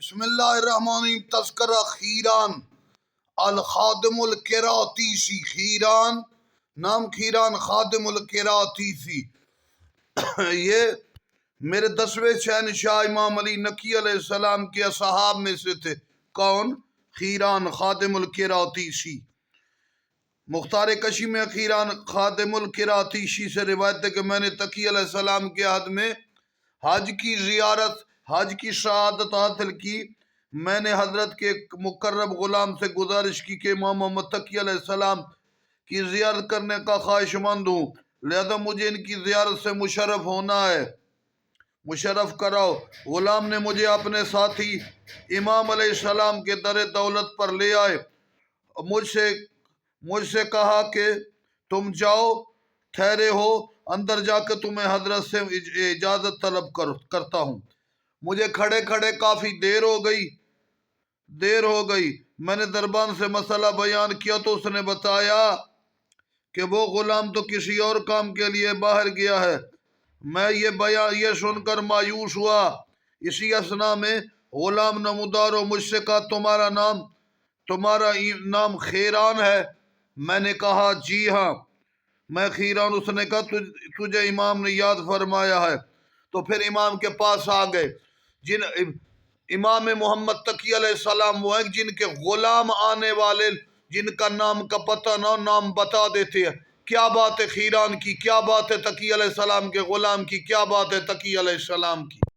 بسم اللہ الرحمن الرحیم۔ تذکرہ خیران الخادم القراتیسی۔ خیران نام خیران خادم القراتیسی، یہ میرے 10ویں شہنشاہ امام علی نقی علیہ السلام کے اصحاب میں سے تھے۔ کون؟ خیران خادم القراتیسی۔ مختار کشی میں خیران خادم القراتیسی سے روایت ہے کہ میں نے تقی علیہ السلام کے عہد میں حج کی زیارت، حج کی شہادت حاصل کی۔ میں نے حضرت کے مقرب غلام سے گزارش کی کہ امام محمد تقی علیہ السلام کی زیارت کرنے کا خواہش مند ہوں، لہذا مجھے ان کی زیارت سے مشرف ہونا ہے، مشرف کراؤ۔ غلام نے مجھے اپنے ساتھی امام علیہ السلام کے در دولت پر لے آئے، مجھ سے کہا کہ تم جاؤ، ٹھہرے ہو، اندر جا کے تمہیں حضرت سے اجازت طلب کرتا ہوں۔ مجھے کھڑے کھڑے کافی دیر ہو گئی۔ میں نے دربان سے مسئلہ بیان کیا تو اس نے بتایا کہ وہ غلام تو کسی اور کام کے لیے باہر گیا ہے۔ میں یہ سن کر مایوس ہوا۔ اسی اثنا میں غلام نمودار ہو مجھ سے کہا تمہارا نام خیران ہے؟ میں نے کہا جی ہاں میں خیران۔ اس نے کہا تجھے امام نے یاد فرمایا ہے۔ تو پھر امام کے پاس آ گئے۔ امام محمد تقی علیہ السلام وہ ہیں جن کے غلام آنے والے، جن کا نام کا پتہ نہ نام بتا دیتے ہیں۔ کیا بات ہے خیران کی، کیا بات ہے تقی علیہ السلام کے غلام کی، کیا بات ہے تقی علیہ السلام کی۔